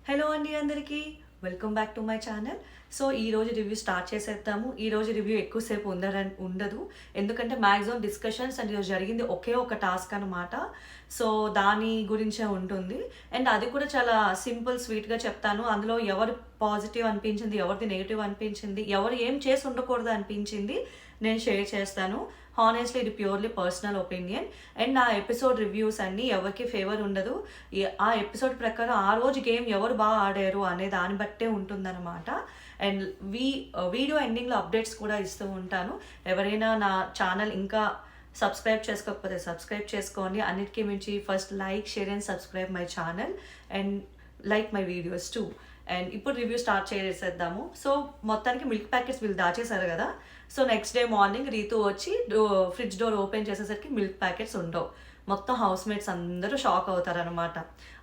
Hello అండి అందరికీ welcome back to my channel. So ఈరోజు రివ్యూ స్టార్ట్ చేసేద్దాము. ఈరోజు రివ్యూ ఎక్కువసేపు ఉండదు, ఎందుకంటే మ్యాక్సిమం డిస్కషన్స్ అండ్ ఈరోజు జరిగింది ఒకే ఒక టాస్క్ అనమాట. సో దాని గురించే ఉంటుంది అండ్ అది కూడా చాలా సింపుల్ స్వీట్గా చెప్తాను. అందులో ఎవరు పాజిటివ్ అనిపించింది, ఎవరిది నెగిటివ్ అనిపించింది, ఎవరు ఏం చేసి ఉండకూడదు అనిపించింది నేను షేర్ చేస్తాను. హానెస్ట్లీ ఇది ప్యూర్లీ పర్సనల్ ఒపీనియన్ అండ్ ఆ ఎపిసోడ్ రివ్యూస్ అన్నీ ఎవరికి ఫేవర్ ఉండదు. ఆ ఎపిసోడ్ ప్రకారం ఆ రోజు గేమ్ ఎవరు బాగా ఆడారు అనే దాన్ని బట్టే ఉంటుందన్నమాట. అండ్ వీడియో ఎండింగ్లో అప్డేట్స్ కూడా ఇస్తూ ఉంటాను. ఎవరైనా నా ఛానల్ ఇంకా సబ్స్క్రైబ్ చేసుకోకపోతే సబ్స్క్రైబ్ చేసుకోండి. అన్నిటికీ మించి first like, share and subscribe my channel and like my videos too. And ఇప్పుడు రివ్యూ స్టార్ట్ చేసేద్దాము. సో మొత్తానికి మిల్క్ ప్యాకెట్స్ వీళ్ళు దాచేశారు కదా. So next day morning Ritu వచ్చి ఫ్రిడ్జ్ డోర్ ఓపెన్ చేసేసరికి మిల్క్ ప్యాకెట్స్ ఉండవు. మొత్తం హౌస్ మేట్స్ అందరూ షాక్ అవుతారనమాట.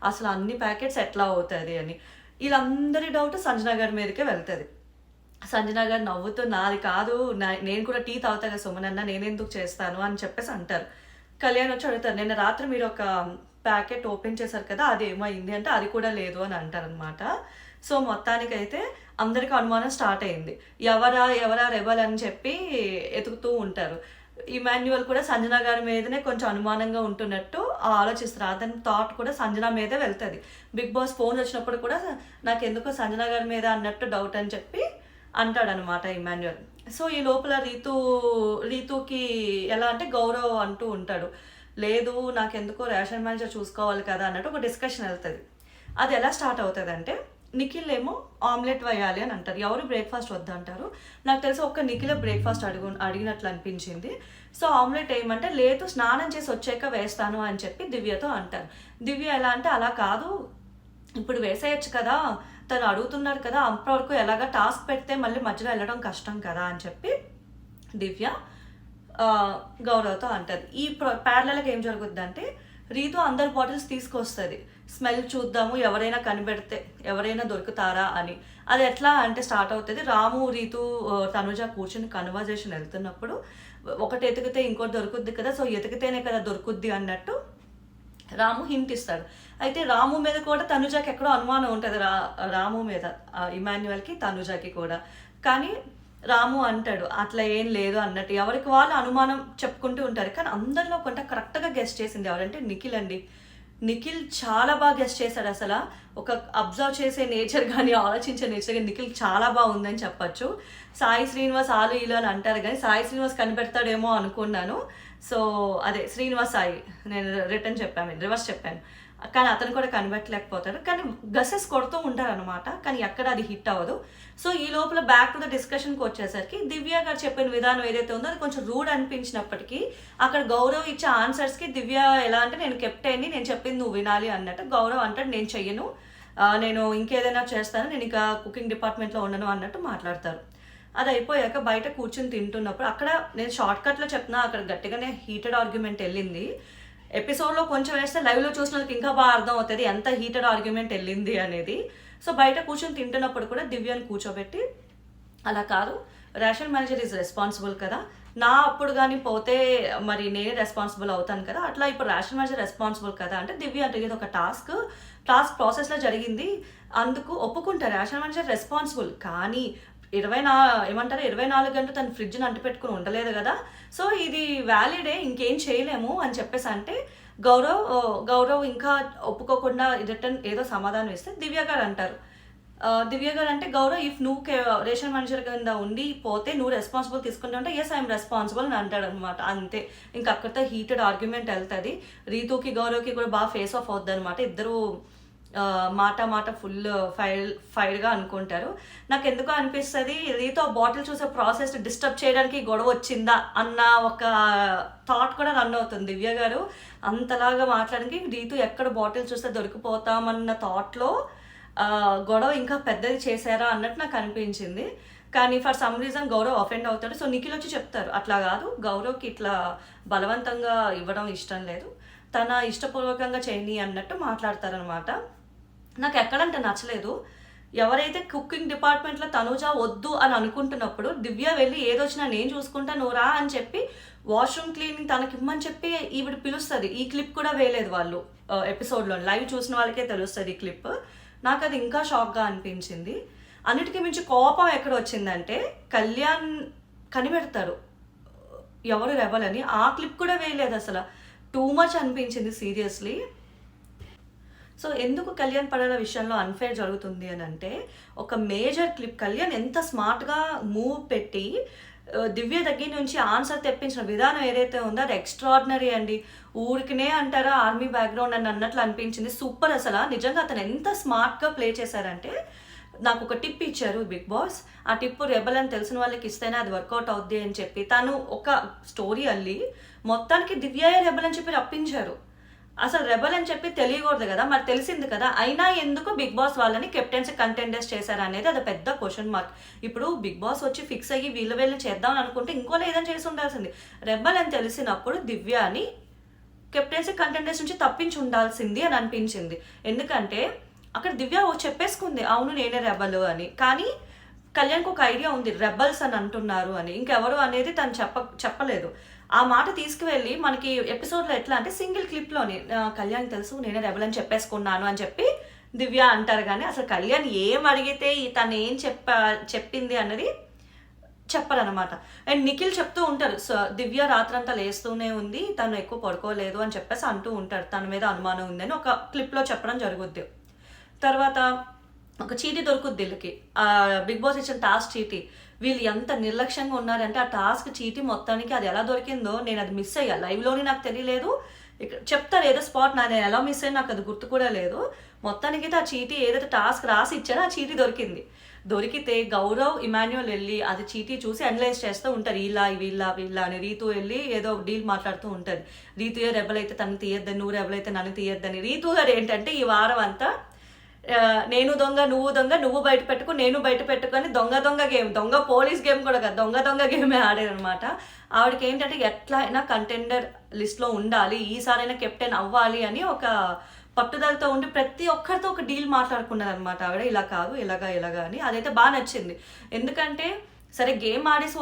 అసలు అన్ని ప్యాకెట్స్ ఎట్లా అవుతుంది అని. వీళ్ళందరి డౌట్ సంజన గారి మీదకే వెళ్తుంది. సంజన గారు నవ్వుతూ నాది కాదు, నేను కూడా టీ తాగుతా కదా సుమనన్న, నేనెందుకు చేస్తాను అని చెప్పేసి అంటారు. కళ్యాణ్ వచ్చి అడుగుతారు, నిన్న రాత్రి మీరు ఒక ప్యాకెట్ ఓపెన్ చేశారు కదా అది ఏమైంది అంటే అది కూడా లేదు అని అంటారనమాట. సో మొత్తానికైతే అందరికీ అనుమానం స్టార్ట్ అయింది. ఎవరా రెబల్ అని చెప్పి ఎతుకుతూ ఉంటారు. ఇమాన్యువల్ కూడా సంజన గారి మీదనే కొంచెం అనుమానంగా ఉంటున్నట్టు ఆలోచిస్తారు. అతని థాట్ కూడా సంజన మీదే వెళ్తుంది. బిగ్ బాస్ ఫోన్ వచ్చినప్పుడు కూడా నాకు ఎందుకో సంజన గారి మీద అన్నట్టు డౌట్ అని చెప్పి అంటాడనమాట ఇమాన్యువల్. సో ఈ లోపల రీతుకి ఎలా అంటే గౌరవ్ అంటూ ఉంటాడు, లేదు నాకెందుకో రేషన్ మేనేజర్ చూసుకోవాలి కదా అన్నట్టు ఒక డిస్కషన్ వెళ్తుంది. అది ఎలా స్టార్ట్ అవుతుంది అంటే నిఖిల్ ఏమో ఆమ్లెట్ వేయాలి అని అంటారు, ఎవరు బ్రేక్ఫాస్ట్ వద్దంటారు. నాకు తెలిసి ఒక్క నిఖిల్ బ్రేక్ఫాస్ట్ అడిగినట్లు అనిపించింది. సో ఆమ్లెట్ వేయమంటే లేదు స్నానం చేసి వచ్చాక వేస్తాను అని చెప్పి దివ్యతో అంటారు. దివ్య ఎలా అంటే అలా కాదు, ఇప్పుడు వేసేయచ్చు కదా, తను అడుగుతున్నారు కదా, అప్పటివరకు ఎలాగా టాస్క్ పెడితే మళ్ళీ మధ్యలో వెళ్ళడం కష్టం కదా అని చెప్పి దివ్య గౌరవ్తో అంటారు. ఈ ప్యారలల్గా ఏం జరుగుద్ది అంటే రీతు అందరు బాటిల్స్ తీసుకొస్తుంది, స్మెల్ చూద్దాము ఎవరైనా కనిపెడితే ఎవరైనా దొరుకుతారా అని. అది ఎట్లా అంటే స్టార్ట్ అవుతుంది, రాము రీతు తనుజ కూర్చుని కన్వర్జేషన్ వెళ్తున్నప్పుడు ఒకటి ఎతికితే ఇంకోటి దొరుకుద్ది కదా, సో ఎతికితేనే కదా దొరుకుద్ది అన్నట్టు రాము హింట్ ఇస్తాడు. అయితే రాము మీద కూడా తనుజకి ఎక్కడో అనుమానం ఉంటుంది, రాము మీద ఇమాన్యువల్కి తనుజకి కూడా. కానీ రాము అంటాడు అట్లా ఏం లేదు అన్నట్టు. ఎవరికి వాళ్ళు అనుమానం చెప్పుకుంటూ ఉంటారు. కానీ అందరిలో కొంత కరెక్ట్గా గెస్ట్ చేసింది ఎవరంటే నిఖిల్ అండి. నిఖిల్ చాలా బాగా గెస్ట్ చేశాడు. అసలు ఒక అబ్జర్వ్ చేసే నేచర్ కానీ ఆలోచించే నేచర్ కానీ నిఖిల్ చాలా బాగుందని చెప్పచ్చు. సాయి శ్రీనివాస్ ఆలు ఈలు అని అంటారు కానీ సాయి శ్రీనివాస్ కనిపెడతాడేమో అనుకున్నాను. సో అదే శ్రీనివాస్ సాయి, నేను రివర్స్ చెప్పాను. కానీ అతను కూడా కనిపెట్టలేకపోతాడు. కానీ గసెస్ కొడుతూ ఉంటారు అనమాట, కానీ ఎక్కడ అది హిట్ అవ్వదు. సో ఈ లోపల బ్యాక్ టు ద డిస్కషన్కి వచ్చేసరికి దివ్య గారు చెప్పిన విధానం ఏదైతే ఉందో అది కొంచెం రూడ్ అనిపించినప్పటికీ అక్కడ గౌరవ్ ఇచ్చే ఆన్సర్స్కి దివ్య ఎలా అంటే నేను కెప్టెన్ని, నేను చెప్పింది నువ్వు వినాలి అన్నట్టు. గౌరవ్ అంటాడు నేను చెయ్యను, నేను ఇంకేదైనా చేస్తాను, నేను ఇంకా కుకింగ్ డిపార్ట్మెంట్లో ఉండను అన్నట్టు మాట్లాడతారు. అది అయిపోయాక బయట కూర్చుని తింటున్నప్పుడు అక్కడ నేను షార్ట్ కట్లో చెప్తున్నా, అక్కడ గట్టిగానే హీటెడ్ ఆర్గ్యుమెంట్ వెళ్ళింది. ఎపిసోడ్లో కొంచెం వేస్తే లైవ్లో చూసిన వాళ్ళకి ఇంకా బాగా అర్థం అవుతుంది ఎంత హీటెడ్ ఆర్గ్యుమెంట్ వెళ్ళింది అనేది. సో బయట కూర్చొని తింటున్నప్పుడు కూడా దివ్యాన్ని కూర్చోబెట్టి అలా కాదు, రేషన్ మేనేజర్ ఈజ్ రెస్పాన్సిబుల్ కదా, నా అప్పుడు కానీ పోతే మరి నేనే రెస్పాన్సిబుల్ అవుతాను కదా, అట్లా ఇప్పుడు రేషన్ మేనేజర్ రెస్పాన్సిబుల్ కదా అంటే దివ్య అంటే ఇది ఒక టాస్క్ ప్రాసెస్లో జరిగింది, అందుకు ఒప్పుకుంటారు రేషన్ మేనేజర్ రెస్పాన్సిబుల్. కానీ 24 గంటలు తను ఫ్రిడ్జ్ని అంటిపెట్టుకుని ఉండలేదు కదా, సో ఇది వ్యాలిడే, ఇంకేం చేయలేము అని చెప్పేసి అంటే గౌరవ్ ఇంకా ఒప్పుకోకుండా రిటర్న్ ఏదో సమాధానం ఇస్తే దివ్య గారు అంటారు, దివ్య గారు అంటే గౌరవ్ ఇఫ్ నువ్వు రేషన్ మేనేజర్ కింద ఉండి పోతే నువ్వు రెస్పాన్సిబుల్ తీసుకుంటా అంటే ఎస్ ఐఎమ్ రెస్పాన్సిబుల్ అని అంటాడు అనమాట. అంతే, ఇంకా అక్కడితో హీటెడ్ ఆర్గ్యుమెంట్ వెళ్తుంది. రీతుకి గౌరవ్కి కూడా బాగా ఫేస్ ఆఫ్ అవుద్ది అనమాట. ఇద్దరు మాట ఫుల్ ఫైర్గా అనుకుంటారు. నాకు ఎందుకో అనిపిస్తుంది రీతు ఆ బాటిల్ చూసే ప్రాసెస్ డిస్టర్బ్ చేయడానికి గొడవ వచ్చిందా అన్న ఒక థాట్ కూడా రన్ అవుతుంది. దివ్య గారు అంతలాగా మాట్లాడడానికి రీతు ఎక్కడ బాటిల్ చూస్తే దొరికిపోతామన్న థాట్లో గొడవ ఇంకా పెద్దది చేశారా అన్నట్టు నాకు అనిపించింది. కానీ for some reason Gaurav offend అవుతాడు. సో నిఖిల్ వచ్చి చెప్తారు అట్లా కాదు, గౌరవ్కి ఇట్లా బలవంతంగా ఇవ్వడం ఇష్టం లేదు, తన ఇష్టపూర్వకంగా చేయని అన్నట్టు మాట్లాడతారనమాట. నాకు ఎక్కడంటే నచ్చలేదు, ఎవరైతే కుకింగ్ డిపార్ట్మెంట్లో తనుజ వద్దు అని అనుకుంటున్నప్పుడు దివ్య వెళ్ళి ఏదొచ్చినా నేను చూసుకుంటా నువ్వు రా అని చెప్పి వాష్రూమ్ క్లీనింగ్ తనకి ఇమ్మని చెప్పి ఈవిడ పిలుస్తుంది. ఈ క్లిప్ కూడా వేయలేదు వాళ్ళు ఎపిసోడ్లో, లైవ్ చూసిన వాళ్ళకే తెలుస్తుంది ఈ క్లిప్. నాకు అది ఇంకా షాక్గా అనిపించింది. అన్నిటికీ మించి కోపం ఎక్కడ వచ్చిందంటే కళ్యాణ్ కనిపెడతారు ఎవరు రెబల్ అని, ఆ క్లిప్ కూడా వేయలేదు అసలు. టూ మచ్ అనిపించింది సీరియస్లీ. సో ఎందుకు కళ్యాణ్ పడాల విషయంలో అన్ఫేర్ జరుగుతుంది అని అంటే, ఒక మేజర్ క్లిప్ కళ్యాణ్ ఎంత స్మార్ట్గా మూవ్ పెట్టి దివ్య దగ్గర నుంచి ఆన్సర్ తెప్పించిన విధానం ఏదైతే ఉందో అది ఎక్స్ట్రాడినరీ అండి. ఊరికినే అంటారా ఆర్మీ బ్యాక్గ్రౌండ్ అని అన్నట్లు అనిపించింది. సూపర్ అసలు. నిజంగా అతను ఎంత స్మార్ట్గా ప్లే చేశారంటే, నాకు ఒక టిప్ ఇచ్చారు బిగ్ బాస్. ఆ టిప్ రెబల్ అని తెలిసిన వాళ్ళకి ఇస్తేనే అది వర్కౌట్ అవుద్ది అని చెప్పి తను ఒక స్టోరీ అల్లి మొత్తానికి దివ్యయే రెబల్ అని చెప్పి రప్పించారు. అసలు రెబల్ అని చెప్పి తెలియకూడదు కదా, మరి తెలిసింది కదా, అయినా ఎందుకు బిగ్ బాస్ వాళ్ళని కెప్టెన్సీ కంటెండర్స్ చేశారు అనేది అది పెద్ద క్వశ్చన్ మార్క్. ఇప్పుడు బిగ్ బాస్ వచ్చి ఫిక్స్ అయ్యి వీళ్ళని చేద్దాం అనుకుంటే ఇంకో ఏదైనా చేసి ఉండాల్సింది. రెబల్ అని తెలిసినప్పుడు దివ్యాని కెప్టెన్సీ కంటెండర్స్ నుంచి తప్పించి ఉండాల్సింది అని అనిపించింది. ఎందుకంటే అక్కడ దివ్య చెప్పేసుకుంది అవును నేనే రెబల్ అని. కానీ కళ్యాణ్కి ఒక ఐడియా ఉంది రెబల్స్ అని అంటున్నారు అని, ఇంకెవరు అనేది తను చెప్పలేదు. ఆ మాట తీసుకువెళ్ళి మనకి ఎపిసోడ్లో ఎట్లా అంటే సింగిల్ క్లిప్లోని కళ్యాణ్ తెలుసు నేనే రెబల్ అని చెప్పేసుకున్నాను అని చెప్పి దివ్య అంటారు. కానీ అసలు కళ్యాణ్ ఏం అడిగితే తను ఏం చెప్పింది అన్నది చెప్పరనమాట. అండ్ నిఖిల్ చెప్తూ ఉంటారు దివ్య రాత్రంతా లేస్తూనే ఉంది, తను ఎక్కువ పడుకోలేదు అని చెప్పేసి అంటూ ఉంటారు, తన మీద అనుమానం ఉందని ఒక క్లిప్లో చెప్పడం జరుగుద్ది. తర్వాత ఒక చీటీ దొరుకుద్ది వీళ్ళకి, బిగ్ బాస్ ఇచ్చిన టాస్క్ చీటీ. వీళ్ళు ఎంత నిర్లక్ష్యంగా ఉన్నారంటే ఆ టాస్క్ చీటీ మొత్తానికి అది ఎలా దొరికిందో నేను అది మిస్ అయ్యా, లైవ్లోని నాకు తెలియలేదు. ఇక్కడ చెప్తారు ఏదో స్పాట్, నేను ఎలా మిస్ అయ్యి నాకు అది గుర్తు కూడా లేదు. మొత్తానికి ఆ చీటీ ఏదైతే టాస్క్ రాసి ఇచ్చారో ఆ చీటీ దొరికింది. దొరికితే గౌరవ్ ఇమాన్యుయల్ వెళ్ళి అది చీటీ చూసి అనలైజ్ చేస్తూ ఉంటారు, వీళ్ళ అని. రీతు వెళ్ళి ఏదో డీల్ మాట్లాడుతూ ఉంటుంది, రీతు రెబల్ అయితే తను తీయద్దని, నువ్వు రెబల్ అయితే నన్ను తీయద్దని. రీతు గారు ఏంటంటే ఈ వారం అంతా నేను దొంగ నువ్వు బయట పెట్టుకు నేను బయట పెట్టుకొని దొంగ గేమ్, దొంగ పోలీస్ గేమ్ కూడా కాదు, దొంగ గేమే ఆడారనమాట. ఆవిడకి ఏంటంటే ఎట్లా అయినా కంటెండర్ లిస్ట్లో ఉండాలి, ఈసారైనా కెప్టెన్ అవ్వాలి అని ఒక పట్టుదలతో ఉండి ప్రతి ఒక్కరితో ఒక డీల్ మాట్లాడుకున్నది అనమాట ఆవిడ. ఇలా కాదు ఇలాగా అని. అదైతే బాగా నచ్చింది. ఎందుకంటే సరే గేమ్ ఆడేసి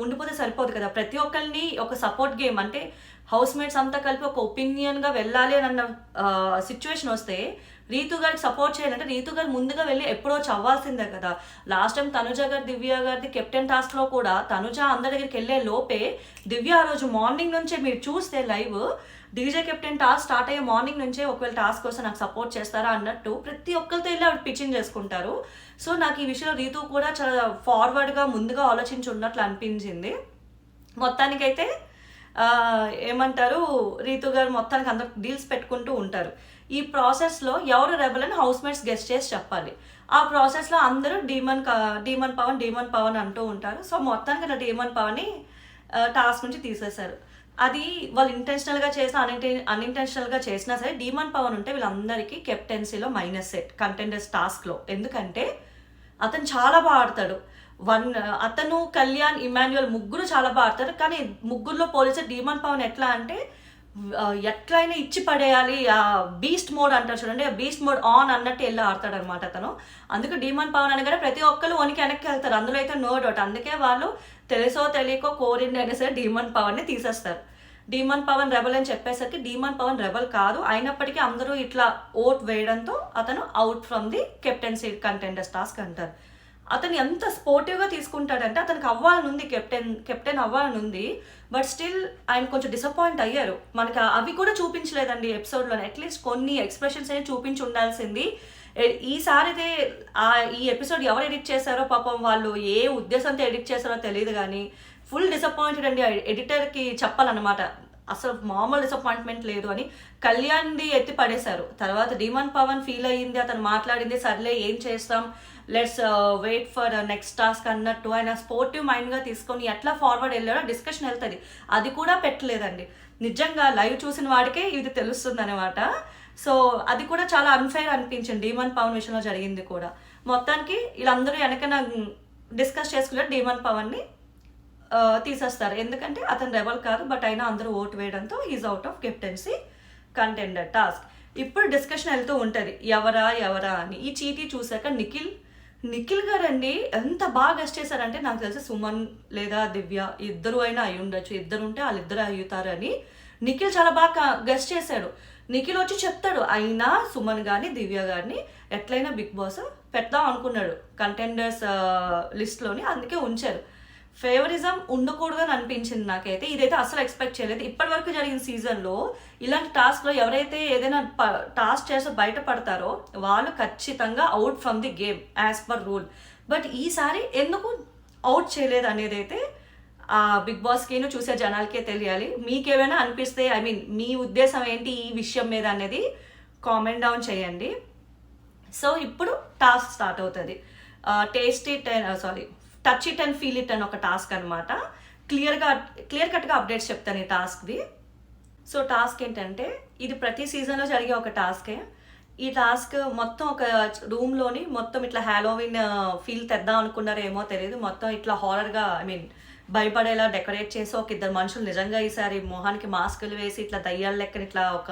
ఉండిపోతే సరిపోదు కదా, ప్రతి ఒక్కరిని ఒక సపోర్ట్ గేమ్ అంటే హౌస్ మేట్స్ అంతా కలిపి ఒక ఒపీనియన్గా వెళ్ళాలి అని అన్న సిచ్యువేషన్ వస్తే రీతు గారికి సపోర్ట్ చేయాలంటే రీతు గారు ముందుగా వెళ్ళి ఎప్పుడో చవ్వాల్సిందే కదా. లాస్ట్ టైం తనుజ గారి దివ్య గారిది కెప్టెన్ టాస్క్లో కూడా తనుజ అందరి దగ్గరికి వెళ్ళే లోపే దివ్య ఆ రోజు మార్నింగ్ నుంచే మీరు చూస్తే live DJ captain task start అయ్యే మార్నింగ్ నుంచే ఒకవేళ టాస్క్ వస్తే నాకు సపోర్ట్ చేస్తారా అన్నట్టు ప్రతి ఒక్కరితో వెళ్ళి ఆవిడ పిచ్చింగ్ చేసుకుంటారు. సో నాకు ఈ విషయంలో రీతు కూడా చాలా ఫార్వర్డ్గా ముందుగా ఆలోచించి ఉన్నట్లు అనిపించింది. మొత్తానికైతే ఏమంటారు రీతు గారు మొత్తానికి అందరు డీల్స్ పెట్టుకుంటూ ఉంటారు. ఈ ప్రాసెస్లో ఎవరు రెబల్ అని హౌస్ మేట్స్ గెస్ట్ చేసి చెప్పాలి. ఆ ప్రాసెస్లో అందరూ డీమన్ పవన్ అంటూ ఉంటారు. సో మొత్తానికి నా డీమన్ పవన్ని టాస్క్ నుంచి తీసేశారు. అది వాళ్ళు ఇంటెన్షనల్గా చేసినా అన్ఇంటెన్షనల్గా చేసినా సరే డీమన్ పవన్ ఉంటే వీళ్ళందరికీ కెప్టెన్సీలో మైనస్ సెట్ కంటెండర్స్ టాస్క్లో. ఎందుకంటే అతను చాలా బాగా ఆడతాడు. అతను కళ్యాణ్ ఇమాన్యుయల్ ముగ్గురు చాలా బాగా ఆడతారు. కానీ ముగ్గురులో పోలిస్తే డీమన్ పవన్ ఎట్లా అంటే ఎట్లయినా ఇచ్చి పడేయాలి, ఆ బీస్ట్ మోడ్ అంటారు చూడండి, ఆ బీస్ట్ మోడ్ ఆన్ అన్నట్టు వెళ్ళి ఆడతాడు అనమాట అతను. అందుకు డీమన్ పవన్ అనగానే ప్రతి ఒక్కరు వనికి వెనక్కి వెళ్తారు, అందులో అయితే నో డౌట్. అందుకే వాళ్ళు తెలుసో తెలియకో కోరిండి అయినా సరే డీమన్ పవన్ని తీసేస్తారు. డీమన్ పవన్ రెబల్ అని చెప్పేసరికి డీమన్ పవన్ రెబల్ కాదు, అయినప్పటికీ అందరూ ఇట్లా ఓట్ వేయడంతో అతను out from the captaincy contenders task అంటారు. అతను ఎంత స్పోర్టివ్గా తీసుకుంటాడంటే అతనికి అవ్వాలనుంది, కెప్టెన్ అవ్వాలనుంది. బట్ స్టిల్ ఆయన కొంచెం డిసప్పాయింట్ అయ్యారు. మనకి అవి కూడా చూపించలేదండి ఎపిసోడ్లో. అట్లీస్ట్ కొన్ని ఎక్స్ప్రెషన్స్ అనేవి చూపించి ఉండాల్సింది. ఈసారి అయితే ఈ ఎపిసోడ్ ఎవరు ఎడిట్ చేశారో పాపం, వాళ్ళు ఏ ఉద్దేశంతో ఎడిట్ చేశారో తెలియదు కానీ ఫుల్ డిసప్పాయింటెడ్ అండి. ఎడిటర్కి చెప్పాలన్నమాట, అసలు మామూలు డిసప్పాయింట్మెంట్ లేదు అని. కళ్యాణ్ది ఎత్తి పడేశారు. తర్వాత డీమన్ పవన్ ఫీల్ అయ్యింది, అతను మాట్లాడింది, సర్లే ఏం చేస్తాం, let's wait for next task అన్నట్టు ఆయన స్పోర్టివ్ మైండ్గా తీసుకొని ఎట్లా ఫార్వర్డ్ వెళ్ళాడో డిస్కషన్ వెళ్తుంది. అది కూడా పెట్టలేదండి. నిజంగా లైవ్ చూసిన వాడికే ఇది తెలుస్తుంది అనమాట. సో అది కూడా చాలా అన్ఫెయిర్ అనిపించింది డీమన్ పవన్ విషయంలో జరిగింది కూడా. మొత్తానికి వీళ్ళందరూ వెనకన డిస్కస్ చేసుకున్నారు డీమన్ పవన్ని తీసేస్తారు. ఎందుకంటే అతను రెబల్ కాదు, బట్ అయినా అందరూ ఓటు వేయడంతో is out of captaincy contender task. ఇప్పుడు డిస్కషన్ వెళ్తూ ఉంటుంది ఎవరా అని. ఈ చీటీ చూసాక నిఖిల్ గారు అండి ఎంత బాగా గెస్ట్ చేశారంటే, నాకు తెలిసి సుమన్ లేదా దివ్య ఇద్దరు అయినా అయి ఉండొచ్చు, ఇద్దరు ఉంటే వాళ్ళిద్దరు అయ్యుతారని నిఖిల్ చాలా బాగా గెస్ట్ చేశాడు. నిఖిల్ వచ్చి చెప్తాడు, అయినా సుమన్ గారిని దివ్య గారిని ఎట్లయినా బిగ్ బాస్ పెడదాం అనుకున్నాడు కంటెండర్స్ లిస్ట్లోని, అందుకే ఉంచారు. ఫేవరిజం ఉండకూడదని అనిపించింది నాకైతే. ఇదైతే అసలు ఎక్స్పెక్ట్ చేయలేదు. ఇప్పటి వరకు జరిగిన సీజన్లో ఇలాంటి టాస్క్లో ఎవరైతే ఏదైనా టాస్క్ చేసి బయటపడతారో వాళ్ళు ఖచ్చితంగా out from the game as per rule. But ఈసారి ఎందుకు అవుట్ చేయలేదు అనేది అయితే ఆ బిగ్ బాస్కిను చూసే జనాలకే తెలియాలి. మీకేమైనా అనిపిస్తే, ఐ మీన్ మీ ఉద్దేశం ఏంటి ఈ విషయం మీద అనేది కామెంట్ డౌన్ చేయండి. సో ఇప్పుడు టాస్క్ స్టార్ట్ అవుతుంది. Touch it and feel it అని ఒక టాస్క్ అనమాట. క్లియర్ కట్గా అప్డేట్స్ చెప్తాను ఈ టాస్క్ది. సో టాస్క్ ఏంటంటే ఇది ప్రతి సీజన్లో జరిగే ఒక టాస్కే. ఈ టాస్క్ మొత్తం ఒక రూమ్లోని మొత్తం ఇట్లా హ్యాలోవిన్ ఫీల్ తెద్దాం అనుకున్నారేమో తెలియదు, మొత్తం ఇట్లా హారర్గా, ఐ మీన్ భయపడేలా డెకరేట్ చేసి ఒక ఇద్దరు మనుషులు నిజంగా ఈసారి మొహానికి మాస్కులు వేసి ఇట్లా దయ్యాల లెక్కన ఇట్లా ఒక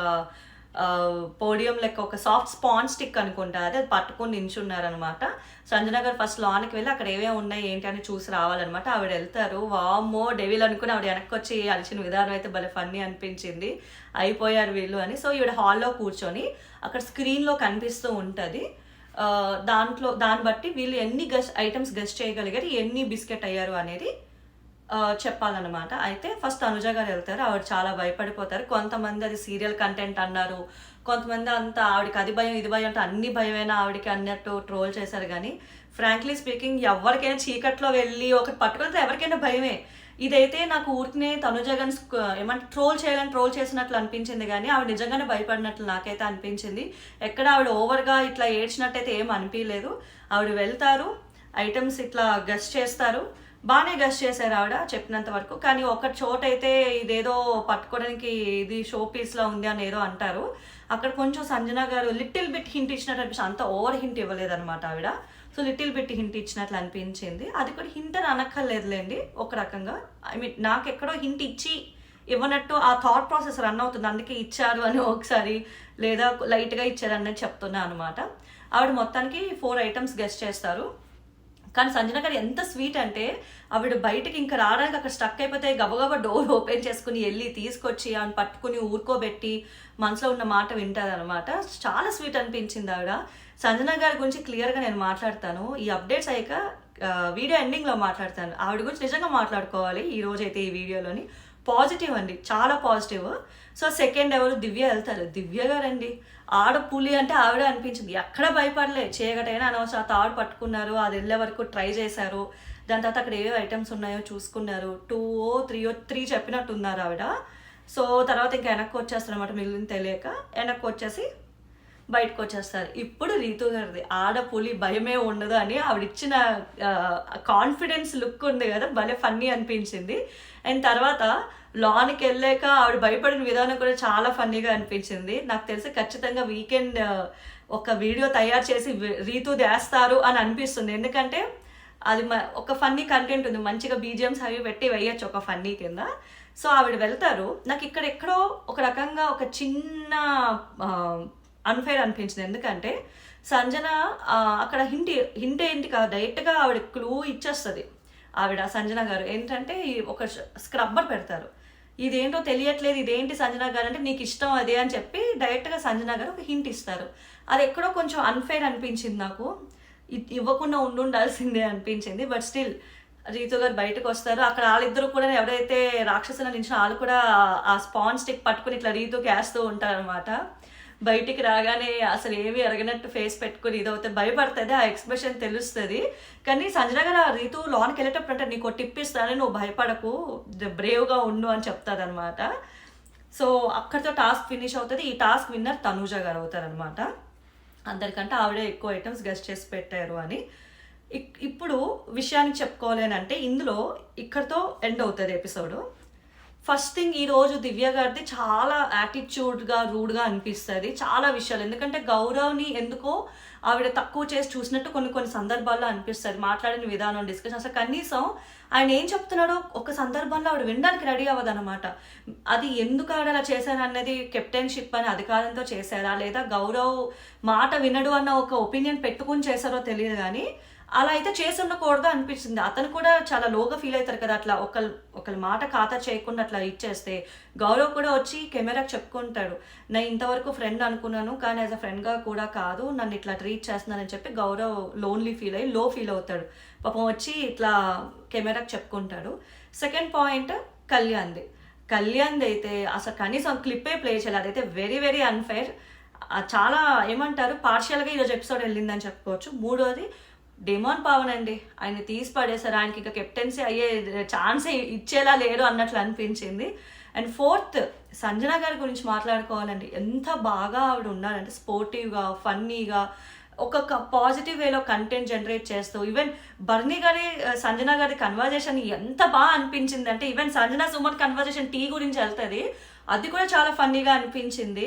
పోడియం లెక్క ఒక సాఫ్ట్ స్పాంజ్ స్టిక్ అనుకుంటా అది పట్టుకొని నించున్నారనమాట. సంజన గారు ఫస్ట్ లాన్కి వెళ్ళి అక్కడ ఏమేమి ఉన్నాయి ఏంటి అని చూసి రావాలన్నమాట. ఆవిడ వెళ్తారు, వామ్మో డెవిల్ అనుకుని ఆవిడ వెనక్కి వచ్చి అలిచిన విధానం అయితే భలే ఫన్నీ అనిపించింది, అయిపోయారు వీళ్ళు అని. సో ఈవిడ హాల్లో కూర్చొని అక్కడ స్క్రీన్లో కనిపిస్తూ ఉంటుంది. దాన్ని బట్టి వీళ్ళు ఎన్ని ఐటమ్స్ గెస్ట్ చేయగలిగారు, ఎన్ని బిస్కెట్ అయ్యారు అనేది చెప్పాలన్నమాట. అయితే ఫస్ట్ అనుజ గారు వెళ్తారు. ఆవిడ చాలా భయపడిపోతారు. కొంతమంది అది సీరియల్ కంటెంట్ అన్నారు, కొంతమంది అంతా ఆవిడకి అది భయం ఇది భయం అంటే అన్ని భయమైనా ఆవిడకి అన్నట్టు ట్రోల్ చేశారు. కానీ ఫ్రాంక్లీ స్పీకింగ్ ఎవరికైనా చీకట్లో వెళ్ళి ఒకటి పట్టుకుంటే ఎవరికైనా భయమే. ఇదైతే నాకు ఊరికనే తనుజ గారిని ఏమంటే ట్రోల్ చేసినట్లు అనిపించింది, కానీ ఆవిడ నిజంగానే భయపడినట్లు నాకైతే అనిపించింది. ఎక్కడ ఆవిడ ఓవర్గా ఇట్లా ఏడ్చినట్టయితే ఏం అనిపించలేదు. ఆవిడ వెళ్తారు, ఐటమ్స్ ఇట్లా గెస్ట్ చేస్తారు, బాగానే గెస్ట్ చేశారు ఆవిడ చెప్పినంత వరకు. కానీ ఒక చోట అయితే ఇదేదో పట్టుకోవడానికి ఇది షో పీస్లో ఉంది అని ఏదో అంటారు. అక్కడ కొంచెం సంజన గారు లిటిల్ బిట్ హింట్ ఇచ్చినట్టు అనిపించింది, అంత ఓవర్ హింట్ ఇవ్వలేదన్నమాట ఆవిడ. సో లిటిల్ బిట్ హింట్ ఇచ్చినట్లు అనిపించింది. అది కూడా హింట్ అని అనక్కర్లేదులేండి ఒక రకంగా. ఐ మీన్ నాకు ఎక్కడో హింట్ ఇచ్చి ఇవ్వనట్టు ఆ థాట్ ప్రాసెస్ రన్ అవుతుంది, అందుకే ఇచ్చారు అని ఒకసారి, లేదా లైట్గా ఇచ్చారు అన్నది చెప్తున్నా అనమాట. ఆవిడ మొత్తానికి 4 ఐటమ్స్ గెస్ట్ చేస్తారు. కానీ సంజన గారు ఎంత స్వీట్ అంటే ఆవిడ బయటకి ఇంకా రావడానికి అక్కడ స్టక్ అయిపోతే గబగబా డోర్ ఓపెన్ చేసుకుని వెళ్ళి తీసుకొచ్చి ఆమెను పట్టుకుని ఊరుకోబెట్టి మనసులో ఉన్న మాట వింటారు అనమాట. చాలా స్వీట్ అనిపించింది ఆవిడ. సంజన గారి గురించి క్లియర్గా నేను మాట్లాడతాను ఈ అప్డేట్స్ అయ్యాక, వీడియో ఎండింగ్లో మాట్లాడతాను. ఆవిడ గురించి నిజంగా మాట్లాడుకోవాలి ఈ రోజైతే ఈ వీడియోలోని. పాజిటివ్ అండి, చాలా పాజిటివ్. సో సెకండ్ ఎవరు దివ్య వెళ్తారు. దివ్య గారండి ఆడ పులి అంటే ఆవిడ అనిపించింది, ఎక్కడ భయపడలే, చేయగటైనా అనవసరం ఆ తాడు పట్టుకున్నారు, అది వెళ్ళే వరకు ట్రై చేశారు. దాని తర్వాత అక్కడ ఏవో ఐటమ్స్ ఉన్నాయో చూసుకున్నారు, 2-3 చెప్పినట్టు ఉన్నారు ఆవిడ. సో తర్వాత ఇంకా వెనక్కి వచ్చేస్తారు అనమాట, మిగిలిన తెలియక వెనక్కి వచ్చేసి బయటకు వచ్చేస్తారు. ఇప్పుడు రీతు గారిది ఆడ పులి భయమే ఉండదు అని ఆవిడ ఇచ్చిన కాన్ఫిడెన్స్ లుక్ ఉంది కదా, భలే ఫన్నీ అనిపించింది. అండ్ తర్వాత లాన్కి వెళ్ళాక ఆవిడ భయపడిన విధానం కూడా చాలా ఫన్నీగా అనిపించింది. నాకు తెలిసి ఖచ్చితంగా వీకెండ్ ఒక వీడియో తయారు చేసి రీతు వేస్తారు అని అనిపిస్తుంది. ఎందుకంటే అది ఒక ఫన్నీ కంటెంట్ ఉంది, మంచిగా బీజిఎమ్స్ అవి పెట్టి వేయచ్చు ఒక ఫన్నీ కింద. సో ఆవిడ వెళ్తారు. నాకు ఇక్కడ ఎక్కడో ఒక రకంగా ఒక చిన్న అన్ఫెయిర్ అనిపించింది. ఎందుకంటే సంజన అక్కడ హింట్ ఏంటి కాదు, డైరెక్ట్గా ఆవిడ క్లూ ఇచ్చేస్తుంది. ఆవిడ సంజన గారు ఏంటంటే ఒక స్క్రబ్బర్ పెడతారు, ఇదేంటో తెలియట్లేదు, ఇదేంటి సంజన గారు అంటే నీకు ఇష్టం అదే అని చెప్పి డైరెక్ట్గా సంజన గారు ఒక హింట్ ఇస్తారు. అది ఎక్కడో కొంచెం అన్ఫెయిర్ అనిపించింది నాకు, ఇవ్వకుండా ఉండాల్సిందే అనిపించింది. బట్ స్టిల్ రీతు గారు బయటకు వస్తారు. అక్కడ వాళ్ళిద్దరు కూడా ఎవరైతే రాక్షసుల నుంచి వాళ్ళు కూడా ఆ స్పాంజ్ స్టిక్ పట్టుకుని ఇట్లా రీతుకి వేస్తూ ఉంటారనమాట. బయటికి రాగానే అసలు ఏమి ఎరగనట్టు ఫేస్ పెట్టుకుని ఇదవుతే భయపడుతుంది, ఆ ఎక్స్ప్రెషన్ తెలుస్తుంది. కానీ సంజన గారు ఆ రీతు లోన్కి వెళ్ళేటప్పుడు అంటే నీకు టిప్ ఇస్తానని నువ్వు భయపడకు, బ్రేవ్గా ఉండు అని చెప్తారు అనమాట. సో అక్కడితో టాస్క్ ఫినిష్ అవుతుంది. ఈ టాస్క్ విన్నర్ తనూజ గారు అవుతారనమాట. అందరికంటే ఆవిడే ఎక్కువ ఐటమ్స్ గెస్ట్ చేసి పెట్టారు అని. ఇప్పుడు విషయానికి చెప్పుకోవాలి అని అంటే ఇందులో ఇక్కడితో ఎండ్ అవుతుంది ఎపిసోడ్. ఫస్ట్ థింగ్ ఈరోజు దివ్య గారిది చాలా యాటిట్యూడ్గా రూడ్గా అనిపిస్తుంది చాలా విషయాలు. ఎందుకంటే గౌరవ్ని ఎందుకో ఆవిడ తక్కువ చేసి చూసినట్టు కొన్ని సందర్భాల్లో అనిపిస్తుంది. మాట్లాడిన విధానం, డిస్కషన్, అసలు కనీసం ఆయన ఏం చెప్తున్నాడో ఒక సందర్భంలో ఆవిడ వినడానికి రెడీ అవ్వదన్నమాట. అది ఎందుకు ఆవిడ అలా చేశారన్నది కెప్టెన్షిప్ అని అధికారంతో చేశారా, లేదా గౌరవ్ మాట వినడు అన్న ఒక ఒపీనియన్ పెట్టుకుని చేశారో తెలియదు. కానీ అలా అయితే చేసి ఉండకూడదు అనిపించింది. అతను కూడా చాలా లోగా ఫీల్ అవుతారు కదా! అట్లా ఒకళ్ళ మాట ఖాతరు చేయకుండా అట్లా ఇచ్చేస్తే. గౌరవ్ కూడా వచ్చి కెమెరాకి చెప్పుకుంటాడు. నేను ఇంతవరకు ఫ్రెండ్ అనుకున్నాను. కానీ యాస్ ఎ ఫ్రెండ్‌గా కూడా కాదు. నన్ను ఇట్లా ట్రీట్ చేస్తున్నారని చెప్పి గౌరవ్ లోన్లీ ఫీల్ అయ్యి లో ఫీల్ అవుతాడు. పాపం వచ్చి ఇట్లా కెమెరాకి చెప్పుకుంటాడు. Second point కళ్యాణ్‌ది. కళ్యాణ్‌ది అయితే అసలు కనీసం క్లిప్పే ప్లే చేయలేదు. అదైతే వెరీ వెరీ అన్‌ఫెయిర్. చాలా ఏమంటారు పార్షియల్‌గా ఈరోజు ఎపిసోడ్ వెళ్ళిందని చెప్పుకోవచ్చు. మూడోది డెమాన్ పవన్ అండి. ఆయన్ని తీసి పడేశారు. ఆయనకి ఇక కెప్టెన్సీ అయ్యే ఛాన్సే ఇచ్చేలా లేరు అన్నట్లు అనిపించింది. అండ్ ఫోర్త్ సంజన గారి గురించి మాట్లాడుకోవాలండి. ఎంత బాగా ఆవిడ ఉన్నారంటే స్పోర్టివ్‌గా, ఫన్నీగా ఒకొక్క పాజిటివ్ వేలో కంటెంట్ జనరేట్ చేస్తూ ఈవెన్ బర్నీ గారి సంజన గారి కన్వర్జేషన్ ఎంత బాగా అనిపించిందంటే even Sanjana Suman conversation tea గురించి వెళ్తది. అది కూడా చాలా ఫన్నీగా అనిపించింది.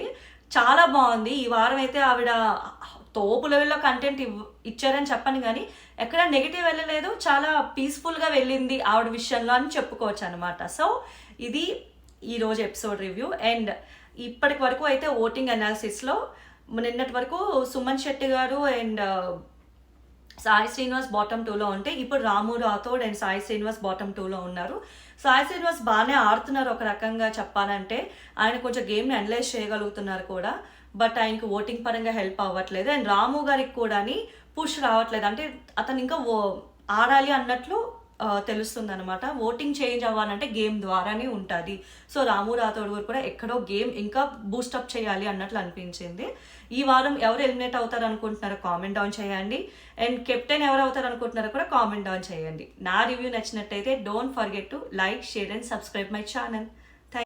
చాలా బాగుంది. ఈ వారం అయితే ఆవిడ తోపు లెవెల్‌లో కంటెంట్ ఇచ్చారని చెప్పను గానీ, ఎక్కడ నెగెటివ్ వెళ్ళలేదు. చాలా పీస్‌ఫుల్‌గా వెళ్ళింది ఆవిడ విషయంలో అని చెప్పుకోవచ్చనమాట. సో, ఇది ఈరోజు ఎపిసోడ్ రివ్యూ. అండ్ ఇప్పటి వరకు అయితే ఓటింగ్ అనాలిసిస్‌లో నిన్నటి వరకు సుమన్ శెట్టి గారు అండ్ సాయి శ్రీనివాస్ బాటమ్ 2లో ఉంటే, ఇప్పుడు రాము రాథోడ్ అండ్ సాయి శ్రీనివాస్ బాటమ్ 2లో ఉన్నారు. సాయి శ్రీనివాస్ బాగానే ఆడుతున్నారు ఒక రకంగా చెప్పాలంటే. ఆయన కొంచెం గేమ్‌ని అనలైజ్ చేయగలుగుతున్నారు కూడా. బట్ ఆయనకి ఓటింగ్ పరంగా హెల్ప్ అవ్వట్లేదు. అండ్ రాము గారికి కూడాని పుష్ రావట్లేదు. అంటే అతను ఇంకా ఆడాలి అన్నట్లు తెలుస్తుందనమాట. ఓటింగ్ చేంజ్ అవ్వాలంటే గేమ్ ద్వారానే ఉంటుంది. సో రాము రాథోడ్ గారు కూడా ఎక్కడో గేమ్ ఇంకా బూస్టప్ చేయాలి అన్నట్లు అనిపించింది. ఈ వారం ఎవరు ఎలిమినేట్ అవుతారు అనుకుంటున్నారో కామెంట్ డౌన్ చేయండి. అండ్ కెప్టెన్ ఎవరు అవుతారు అనుకుంటున్నారో కూడా కామెంట్ డౌన్ చేయండి. నా రివ్యూ నచ్చినట్టయితే don't forget to like, share and subscribe my channel.